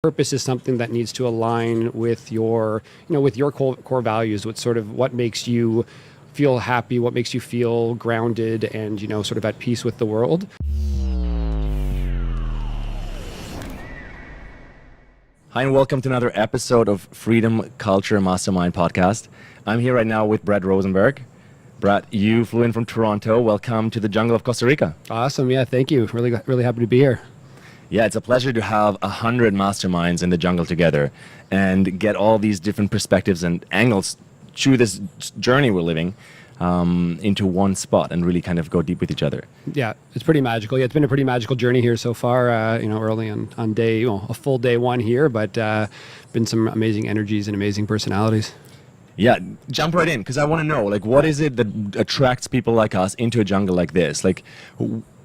purpose is something that needs to align with your, with your core values, with sort of what makes you feel happy, what makes you feel grounded and, sort of at peace with the world. Hi, and welcome to another episode of Freedom Culture Mastermind Podcast. I'm here right now with Brett Rosenberg. Brett, you flew in from Toronto. Welcome to the jungle of Costa Rica. Awesome. Yeah, thank you. Really happy to be here. Yeah, it's a pleasure to have 100 masterminds in the jungle together and get all these different perspectives and angles through this journey we're living into one spot and really kind of go deep with each other. Yeah, it's pretty magical. Yeah, it's been a pretty magical journey here so far, early on day, a full day one here, but been some amazing energies and amazing personalities. Yeah, jump right in, because I want to know, what is it that attracts people like us into a jungle like this?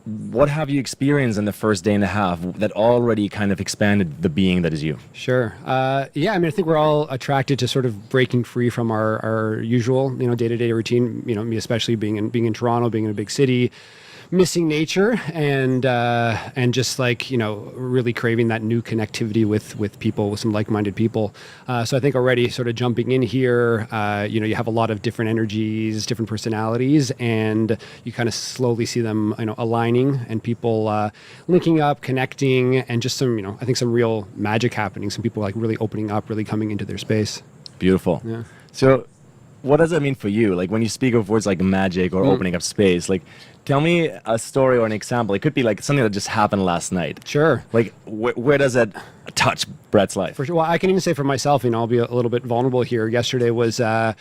What have you experienced in the first day and a half that already kind of expanded the being that is you? Sure. I think we're all attracted to sort of breaking free from our usual, day-to-day routine. Me especially being in Toronto, being in a big city, missing nature and just really craving that new connectivity with people, with some like-minded people. So I think already sort of jumping in here, you have a lot of different energies, different personalities, and you kind of slowly see them, aligning and people linking up, connecting, and just some, I think some real magic happening. Some people really opening up, really coming into their space. Beautiful. Yeah. So what does that mean for you? When you speak of words like magic or opening up space, tell me a story or an example. It could be something that just happened last night. Sure. Where does that touch Brett's life? For sure. Well, I can even say for myself, I'll be a little bit vulnerable here. Yesterday was an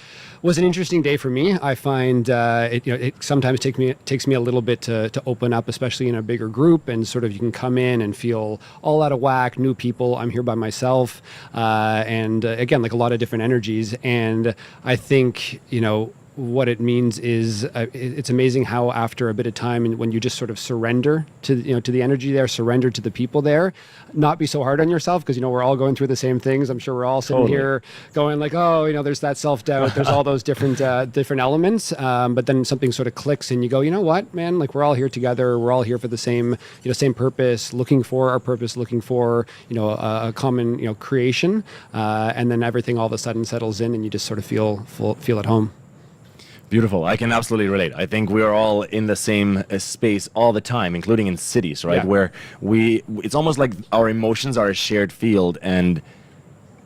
interesting day for me. I find it sometimes takes me a little bit to open up, especially in a bigger group, and sort of you can come in and feel all out of whack, new people. I'm here by myself, and again, a lot of different energies. And I think what it means is it's amazing how after a bit of time, and when you just sort of surrender to the energy there, surrender to the people there, not be so hard on yourself, because we're all going through the same things. I'm sure we're all sitting here going there's that self-doubt, there's all those different elements, but then something sort of clicks and you go, you know what, man, we're all here together, we're all here for the same purpose, looking for our purpose, looking for a common creation, and then everything all of a sudden settles in and you just sort of feel at home. Beautiful. I can absolutely relate. I think we are all in the same space all the time, including in cities, right? Yeah. Where it's almost like our emotions are a shared field, and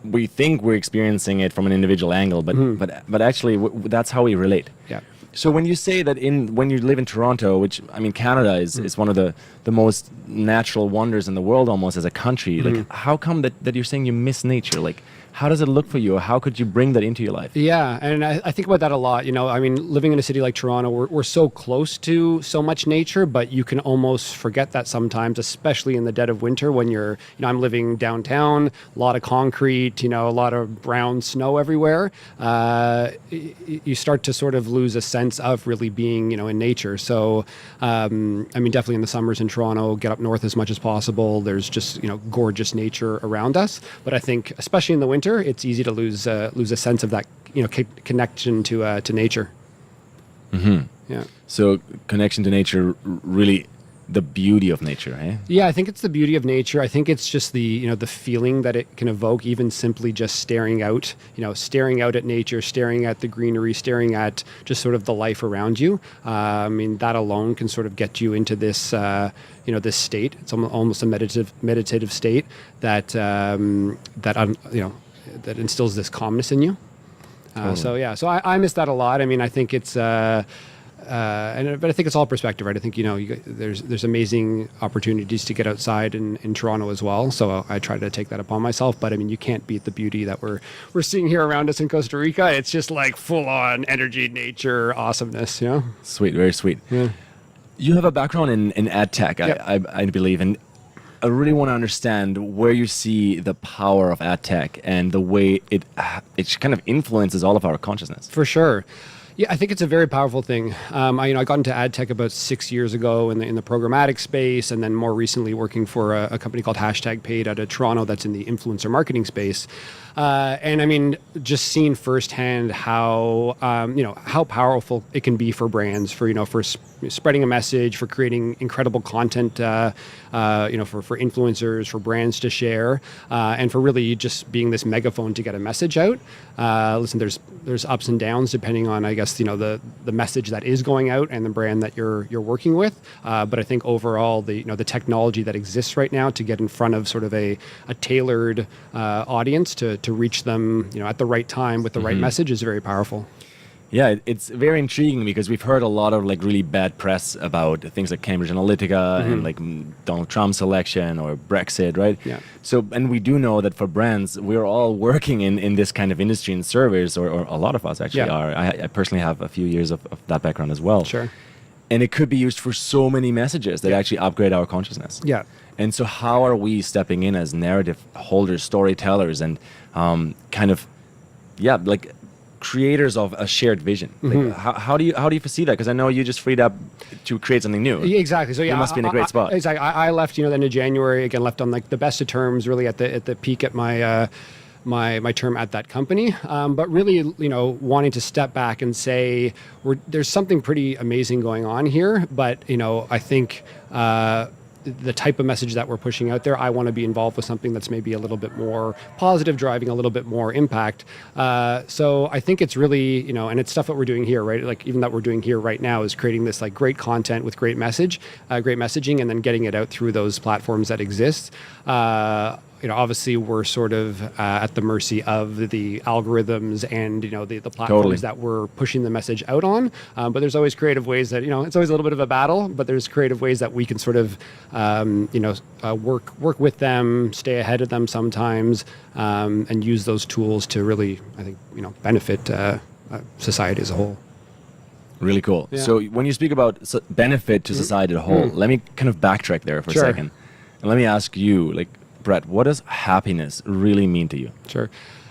we think we're experiencing it from an individual angle, but actually that's how we relate. Yeah. So when you say that when you live in Toronto, which Canada is one of the most natural wonders in the world almost as a country, how come that you're saying you miss nature? How does it look for you? How could you bring that into your life? Yeah, and I think about that a lot. Living in a city like Toronto, we're so close to so much nature, but you can almost forget that sometimes, especially in the dead of winter when you're, I'm living downtown, a lot of concrete, a lot of brown snow everywhere. You start to sort of lose a sense of really being, in nature. So, definitely in the summers in Toronto, get up north as much as possible. There's just, gorgeous nature around us. But I think, especially in the winter, it's easy to lose a sense of that connection to nature. Mm-hmm. Yeah. So connection to nature, really the beauty of nature, eh? Yeah, I think it's the beauty of nature. I think it's just the the feeling that it can evoke, even simply just staring out at nature, staring at the greenery, staring at just sort of the life around you. That alone can sort of get you into this this state. It's almost a meditative state that that instills this calmness in you. Totally. So I miss that a lot. I think it's but I think it's all perspective, right? I think there's amazing opportunities to get outside in Toronto as well. So I try to take that upon myself. But you can't beat the beauty that we're seeing here around us in Costa Rica. It's just full on energy, nature, awesomeness. Sweet, very sweet. Yeah. You have a background in ad tech, Yep. I believe, and I really want to understand where you see the power of ad tech and the way it kind of influences all of our consciousness. For sure. Yeah, I think it's a very powerful thing. I got into ad tech about 6 years ago in the programmatic space, and then more recently working for a company called #Paid out of Toronto that's in the influencer marketing space. And just seeing firsthand how how powerful it can be for brands, for spreading a message, for creating incredible content, for influencers, for brands to share, and for really just being this megaphone to get a message out. Listen, there's ups and downs depending on, I guess, the message that is going out and the brand that you're working with. But I think overall, the technology that exists right now to get in front of sort of a tailored audience to reach them, at the right time with the right message is very powerful. Yeah, it's very intriguing because we've heard a lot of like really bad press about things like Cambridge Analytica and like Donald Trump's election or Brexit, right? Yeah. So, and we do know that for brands, we're all working in this kind of industry in service, or a lot of us actually are. I personally have a few years of that background as well. Sure. And it could be used for so many messages that actually upgrade our consciousness. Yeah. And so how are we stepping in as narrative holders, storytellers, and like creators of a shared vision? Like, how do you foresee that? Because I know you just freed up to create something new. Yeah, exactly. So yeah, you must be in a great spot. Exactly. I left, the end of January. Again, left on like the best of terms, really at the peak at my my term at that company. But really, wanting to step back and say there's something pretty amazing going on here. But I think the type of message that we're pushing out there, I want to be involved with something that's maybe a little bit more positive, driving a little bit more impact. So I think it's really, and it's stuff that we're doing here, right? Like even that we're doing here right now is creating this like great content with great messaging, and then getting it out through those platforms that exist. Obviously we're sort of at the mercy of the algorithms and the platforms that we're pushing the message out on. But there's always creative ways that it's always a little bit of a battle. But there's creative ways that we can sort of work with them, stay ahead of them sometimes, and use those tools to really, I think, benefit society as a whole. Really cool. Yeah. So when you speak about benefit to society as a whole, let me kind of backtrack there for a second, and let me ask you, like, Brett, what does happiness really mean to you? Sure.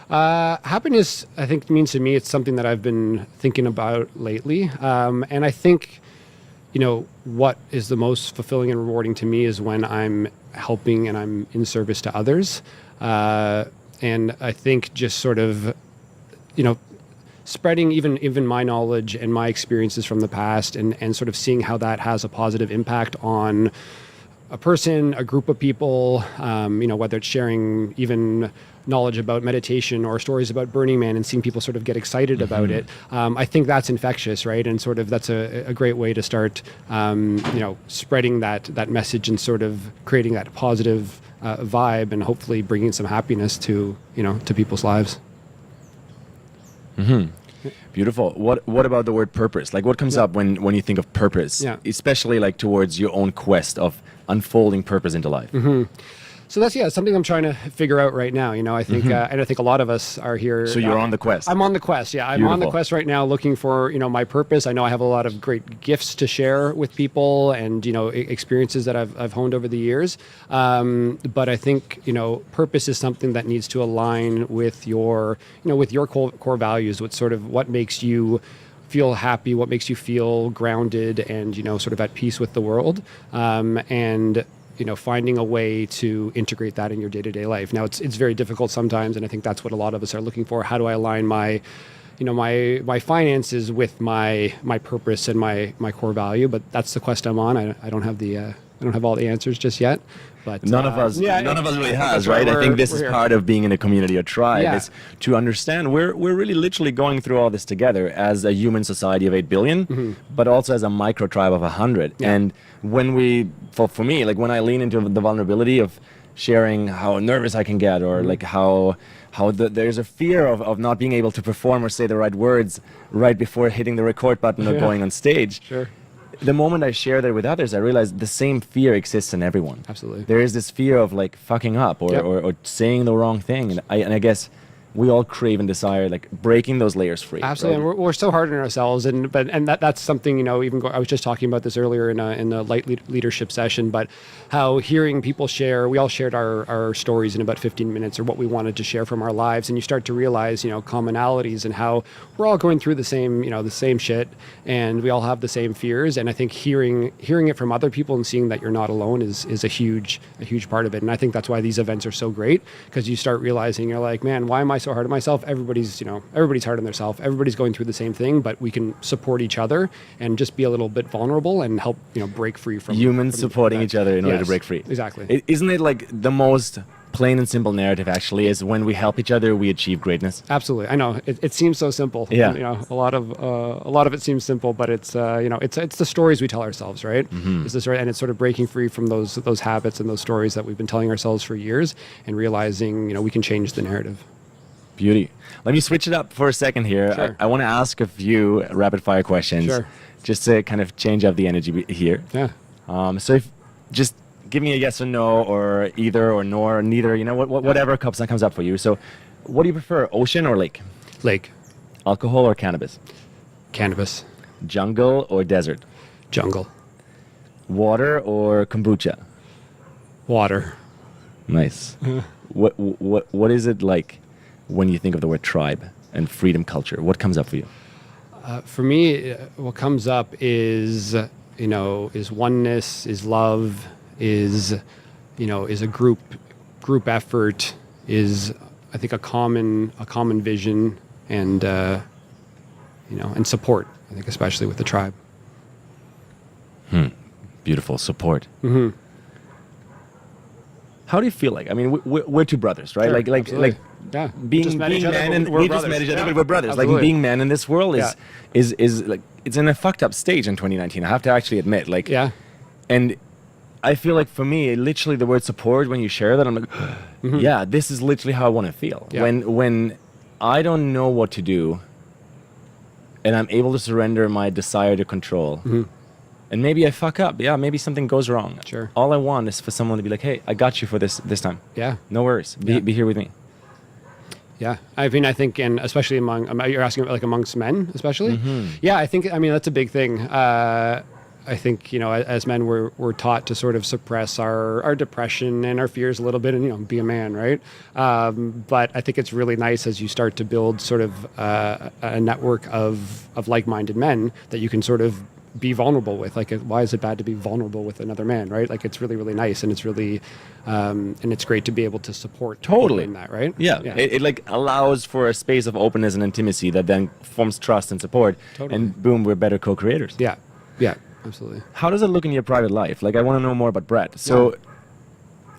Happiness, I think, means to me, it's something that I've been thinking about lately. And I think, what is the most fulfilling and rewarding to me is when I'm helping and I'm in service to others. And I think just sort of, spreading even my knowledge and my experiences from the past and sort of seeing how that has a positive impact on a person, a group of people, whether it's sharing even knowledge about meditation or stories about Burning Man and seeing people sort of get excited about it. I think that's infectious, right? And sort of that's a great way to start, spreading that message and sort of creating that positive vibe and hopefully bringing some happiness to people's lives. Beautiful. What about the word purpose? Like, what comes up when you think of purpose, especially like towards your own quest of unfolding purpose into life? So that's something I'm trying to figure out right now. I think, and I think a lot of us are here. So you're on the quest. I'm on the quest. Yeah, I'm on the quest right now, looking for my purpose. I know I have a lot of great gifts to share with people, and experiences that I've honed over the years. But I think purpose is something that needs to align with your core values, with sort of what makes you feel happy, what makes you feel grounded, and sort of at peace with the world. And finding a way to integrate that in your day-to-day life. Now, it's very difficult sometimes, and I think that's what a lot of us are looking for. How do I align my finances with my purpose and my core value? But that's the quest I'm on. I don't have all the answers just yet. But none of us really has, right? I think this is part of being in a community or tribe, is to understand we're really literally going through all this together as a human society of 8 billion, but also as a micro tribe of 100. And when for me, like when I lean into the vulnerability of sharing how nervous I can get, or like how there's a fear of not being able to perform or say the right words right before hitting the record button or going on stage. Sure. The moment I share that with others, I realize the same fear exists in everyone. Absolutely. There is this fear of like fucking up or saying the wrong thing. And I guess we all crave and desire like breaking those layers free. Absolutely, right? and we're so hard on ourselves, and that's something I was just talking about this earlier in a light leadership session, but how hearing people share, we all shared our stories in about 15 minutes, or what we wanted to share from our lives, and you start to realize commonalities and how we're all going through the same shit, and we all have the same fears. And I think hearing it from other people and seeing that you're not alone is a huge part of it. And I think that's why these events are so great, because you start realizing you're like, man, why am I so hard on myself. Everybody's hard on themselves. Everybody's going through the same thing, but we can support each other and just be a little bit vulnerable and help, break free from humans supporting each other in order to Yes, break free. Exactly. Isn't it like the most plain and simple narrative actually is when we help each other, we achieve greatness? Absolutely. I know it seems so simple. Yeah. A lot of it seems simple, but it's it's the stories we tell ourselves, right? It's the story, and it's sort of breaking free from those habits and those stories that we've been telling ourselves for years, and realizing we can change the narrative. Beauty. Let me switch it up for a second here. Sure. I want to ask a few rapid fire questions, Sure. just to kind of change up the energy here. Yeah. So if just give me a yes or no, or either or nor or neither, whatever comes up for you. So what do you prefer, ocean or lake? Lake. Alcohol or cannabis? Cannabis. Jungle or desert? Jungle. Water or kombucha? Water. Nice. What is it like when you think of the word tribe and freedom culture? What comes up for you? For me, what comes up is oneness, is love, is a group effort, is I think a common vision, and and support. I think especially with the tribe. Beautiful support. Mm-hmm. How do you feel like? I mean, we're two brothers, right? Sure, like yeah. being Just met each other, men, and we're we just brothers. met each other, Yeah, but we're brothers. absolutely. Like being men in this world Yeah. is like it's in a fucked up stage in 2019. I have to actually admit, like, Yeah. and I feel like for me, literally the word support, when you share that, I'm like, yeah, this is literally how I want to feel. Yeah. When I don't know what to do, and I'm able to surrender my desire to control. And maybe I fuck up. Yeah, maybe something goes wrong. Sure. All I want is for someone to be like, "Hey, I got you for this time. Yeah. No worries. Be here with me." Yeah, I mean, I think, and especially you're asking like amongst men, especially. Yeah, I think, that's a big thing. I think, as men, we're taught to sort of suppress our depression and our fears a little bit, and be a man, right? But I think it's really nice as you start to build sort of a network of like-minded men that you can sort of be vulnerable with. Like, why is it bad to be vulnerable with another man, right? Like, it's really, really nice, and it's really, and it's great to be able to support people in that, right? Yeah. It like allows for a space of openness and intimacy that then forms trust and support. Totally. And boom, we're better co-creators. Yeah, yeah, absolutely. How does it look in your private life? Like, I want to know more about Brett. So,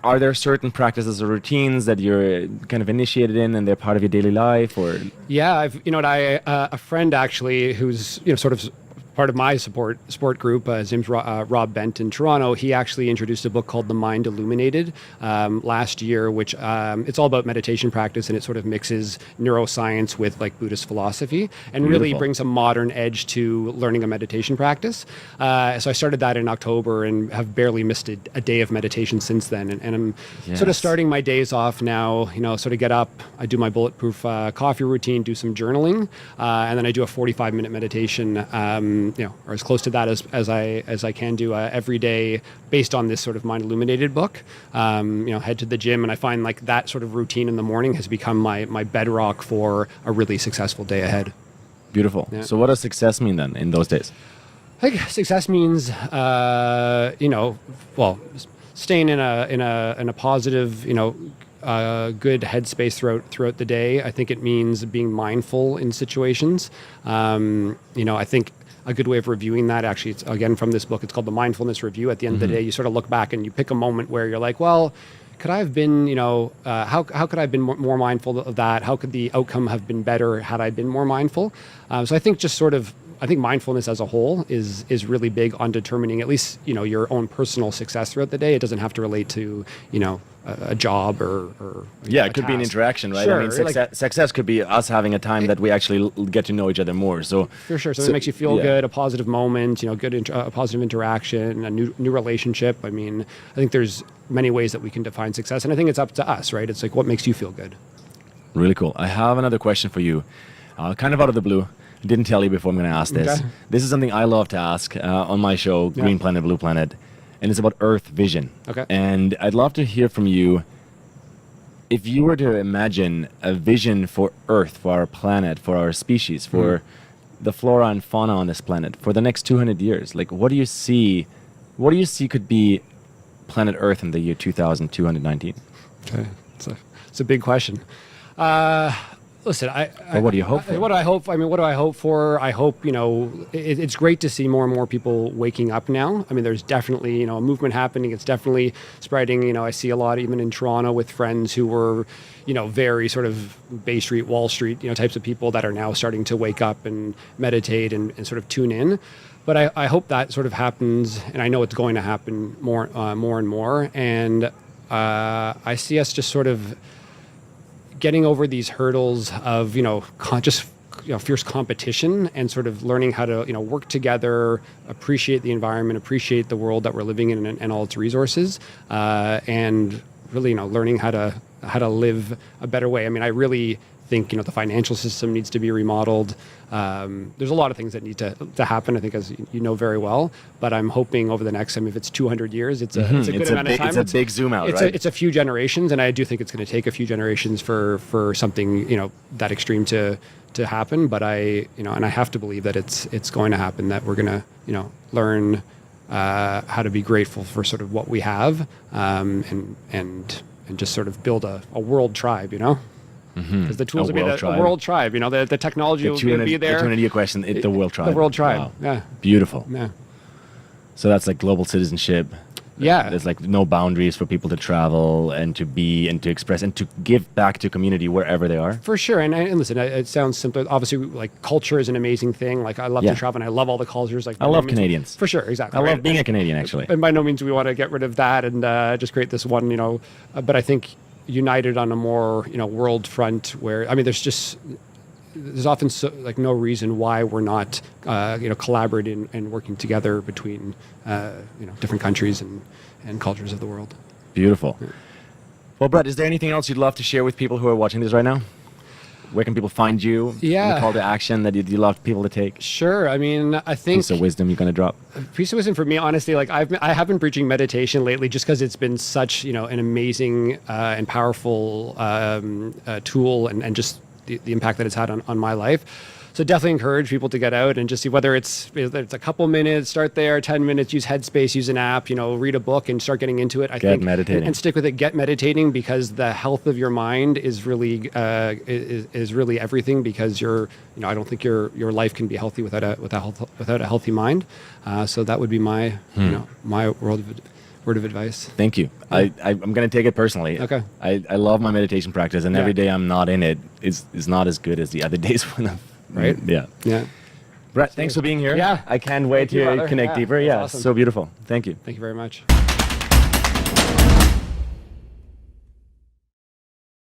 are there certain practices or routines that you're kind of initiated in, and they're part of your daily life, or? Yeah, I've, a friend actually who's, sort of part of my sport group. His name's Rob Bent in Toronto. He actually introduced a book called The Mind Illuminated last year, which it's all about meditation practice, and it sort of mixes neuroscience with like Buddhist philosophy, and really brings a modern edge to learning a meditation practice. So I started that in October and have barely missed a day of meditation since then. And I'm sort of starting my days off now, sort of get up, I do my bulletproof coffee routine, do some journaling, and then I do a 45-minute meditation, or as close to that as I can do every day, based on this sort of Mind Illuminated book. Head to the gym, and I find like that sort of routine in the morning has become my bedrock for a really successful day ahead. Beautiful. Yeah. So what does success mean then in those days? I think success means, staying in a positive, good headspace throughout the day. I think it means being mindful in situations. I think a good way of reviewing that, actually, it's again from this book, it's called The Mindfulness Review. At the end of the day, you sort of look back and you pick a moment where you're like, well, could I have been, how could I have been more mindful of that? How could the outcome have been better had I been more mindful? So I think I think mindfulness as a whole is really big on determining at least, your own personal success throughout the day. It doesn't have to relate to, a job or it could be an interaction, right? Sure, I mean, success could be us having a time that we actually get to know each other more. So for sure, so it makes you feel good, a positive moment, a positive interaction, a new relationship. I mean, I think there's many ways that we can define success, and I think it's up to us, right? It's like, what makes you feel good? Really cool. I have another question for you, kind of out of the blue. I didn't tell you before I'm going to ask this. Okay. This is something I love to ask on my show, Green Planet, Blue Planet, and it's about Earth vision. Okay. And I'd love to hear from you, if you were to imagine a vision for Earth, for our planet, for our species, for the flora and fauna on this planet, for the next 200 years, like, what do you see could be planet Earth in the year 2219? Okay. It's a big question. Listen, Or what do you hope for? What do I hope? I mean, what do I hope for? I hope, it's great to see more and more people waking up now. I mean, there's definitely, a movement happening. It's definitely spreading. I see a lot even in Toronto with friends who were, very sort of Bay Street, Wall Street, types of people that are now starting to wake up and meditate and sort of tune in. But I hope that sort of happens, and I know it's going to happen more and more. And I see us just sort of getting over these hurdles of fierce competition and sort of learning how to work together, appreciate the environment, appreciate the world that we're living in and all its resources, and really learning how to live a better way. I mean, I really think the financial system needs to be remodeled. There's a lot of things that need to happen, I think, as you know very well. But I'm hoping over the next, if it's 200 years, it's a good amount of time. It's a big zoom out, right? It's a few generations, and I do think it's going to take a few generations for something that extreme to happen. But I have to believe that it's going to happen. That we're going to learn how to be grateful for sort of what we have, and just sort of build a world tribe. Because the tools will be a world tribe. The technology will be there. To an idiot question, the world tribe. The world tribe. Wow. Yeah. Beautiful. Yeah. So that's like global citizenship. Yeah. There's like no boundaries for people to travel and to be and to express and to give back to community wherever they are. For sure. And listen, it sounds simple. Obviously, like culture is an amazing thing. Like I love to travel and I love all the cultures. Like I love Canadians. For sure. Exactly. I love being a Canadian, actually. And by no means do we want to get rid of that and just create this one, but I think united on a more, world front where, there's often no reason why we're not, collaborating and working together between, different countries and cultures of the world. Beautiful. Yeah. Well, Brett, is there anything else you'd love to share with people who are watching this right now? Where can people find you? Yeah. The call to action that you'd love people to take? Sure. I think Piece of wisdom you're going to drop. A piece of wisdom for me, honestly, like I have been preaching meditation lately just because it's been such, an amazing and powerful tool and just the impact that it's had on my life. So definitely encourage people to get out and just see whether it's a couple minutes, start there, 10 minutes, use Headspace, use an app, read a book and start getting into it. I think meditating. And stick with it. Get meditating because the health of your mind is really is really everything. Because I don't think your life can be healthy without a healthy mind. So that would be my my word of advice. Thank you. Yeah. I'm going to take it personally. Okay. I love my meditation practice, and every day I'm not in it is not as good as the other days when I'm. Right? Yeah. Yeah. Brett, thanks for being here. Yeah. I can't wait to connect deeper. Yeah, awesome. so beautiful. Thank you. Thank you very much.